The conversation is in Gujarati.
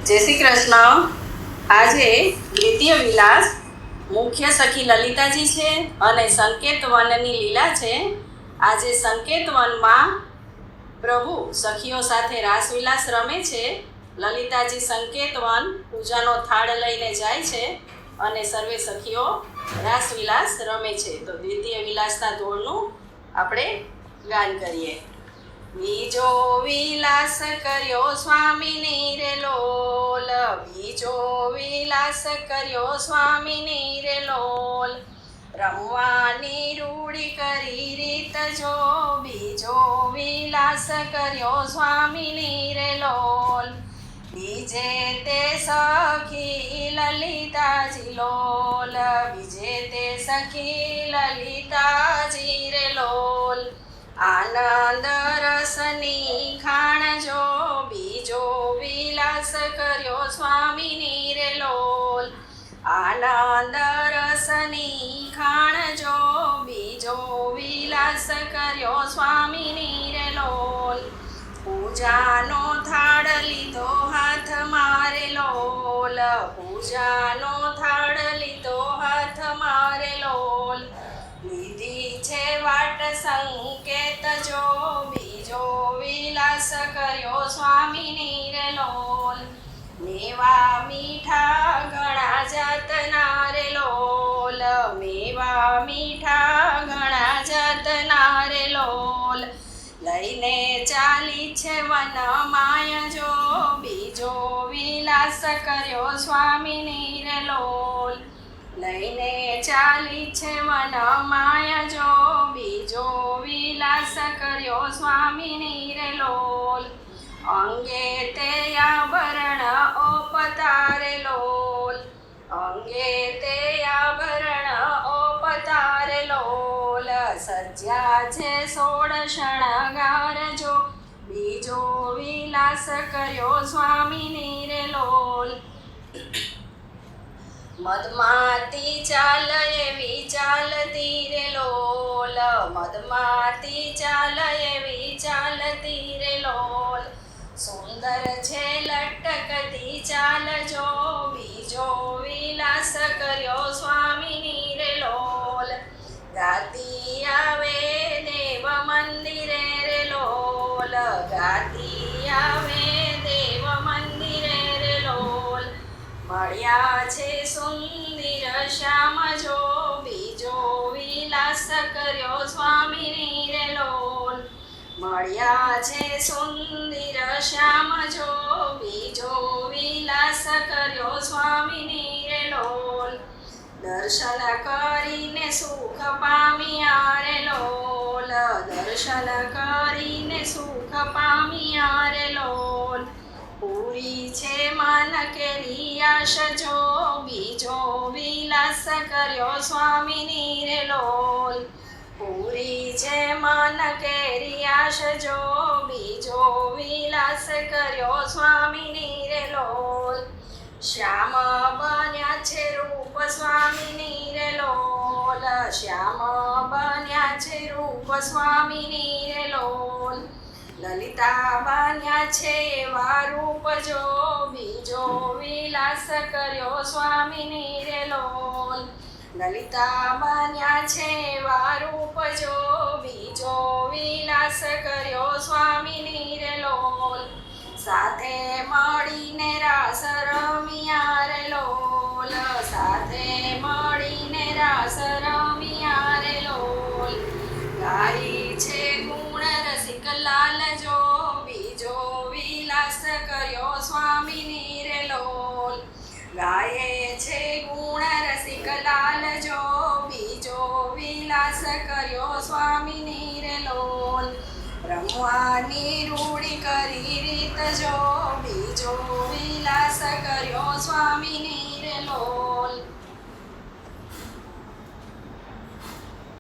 જય શ્રી કૃષ્ણ। આજે દ્વિતીય વિલાસ મુખ્ય સખી લલિતાજી છે અને સંકેત વનની લીલા છે। આજે સંકેત વનમાં પ્રભુ સખીઓ સાથે રાસવિલાસ રમે છે। લલિતાજી સંકેત વન પૂજાનો થાળ લઈને જાય છે અને સર્વે સખીઓ રાસવિલાસ રમે છે। તો દ્વિતીય વિલાસના ધોળનું આપણે ગાન કરીએ। બીજો વિલાસ કર્યો સ્વામીની રે લોલ, બીજો વિલાસ કર્યો સ્વામીની રે લોલ, રમવાની રૂડી કરી રીત જો, બીજો વિલાસ કર્યો સ્વામીની રે લોલ, બીજે તે સખી લલિતાજી લોલ, બીજે તે સખી લલિતાજી રે લોલ, આનંદ રસની ખાણ જો, બીજો વિલાસ કર્યો સ્વામીની રે લોલ, આનંદ રસની ખાણ જો, બીજો વિલાસ કર્યો સ્વામીની રે લોલ, પૂજાનો થાળ લીધો હાથ મારે લોલ, પૂજાનો થાળ લીધો હાથ મારે લોલ, લીધી છે વાટ સંકેત જો, બીજો વિલાસ કર્યો સ્વામીની રે લોલ, મેવા મીઠા ઘણા જાતના રે લોલ, મેવા મીઠા ઘણા જાતના રે લોલ, લઈને ચાલી છે વન માય જો, બીજો વિલાસ કર્યો સ્વામીની રે લોલ, લઈને ચાલી છે વન માય જો, બીજો વિલાસ કર્યો સ્વામીની રે લોલ, અંગે તે આભરણ ઓપતારે લોલ, અંગે તે આભરણ ઓપતારે લોલ, સજ્યા છે 16 શણગાર જો, બીજો વિલાસ કર્યો સ્વામીની રે લોલ, મધમાતી ચાલ એવી ચાલતી રે લોલ, મધમાતી ચાલ એવી ચાલતી રે લોલ, સુંદર છે લટકતી ચાલ જો, બીજો વિલાસ કર્યો સ્વામીની રે લોલ, ગાતી આવે દેવ મંદિરે રે લોલ, ગાતી આવે દેવ મંદિરે રે લોલ, મળ્યા છે સુંદર શ્યામ જો, બીજો વિલાસ કર્યો સ્વામીની રે લોલ, મળ્યા છે સુંદર શ્યામ જો, બીજો વિલાસ કર્યો સ્વામીની રે લોલ, દર્શન કરીને સુખ પામ્યા રે લોલ, દર્શન કરીને સુખ પામ્યા રે લોલ, પૂરી છે મન કેરી આશ જો, બીજો વિલાસ કર્યો સ્વામીની રે લોલ, પૂરી છે મન કેરી આશ જો, બીજો વિલાસ કર્યો સ્વામીની રે લોલ, શ્યામ બન્યા છે રૂપ સ્વામીની રે લોલ, શ્યામ બન્યા છે રૂપ સ્વામીની રે લોલ, લલિતા બન્યા છે એવા રૂપ જો, બીજો વિલાસ કર્યો સ્વામીની રે લોલ, લલિતા બન્યા છે એવા રૂપ જો, બીજો વિલાસ કર્યો સ્વામીની રે લોલ, સાથે મળીને રાસ રમ્યા રે લોલ, સાથે મળીને રાસ રમ્યા રે લોલ, ગાઈ છે ગુણ રસિક લાલ જો, બીજો વિલાસ કર્યો સ્વામીની રે લોલ, ગાયે છે ગુણ રસિક લાલ જો, બીજો વિલાસ કર્યો સ્વામીની રે લોલ, રમવાની રૂડી કરી રીત જો, બીજો વિલાસ કર્યો સ્વામીની રે લોલ।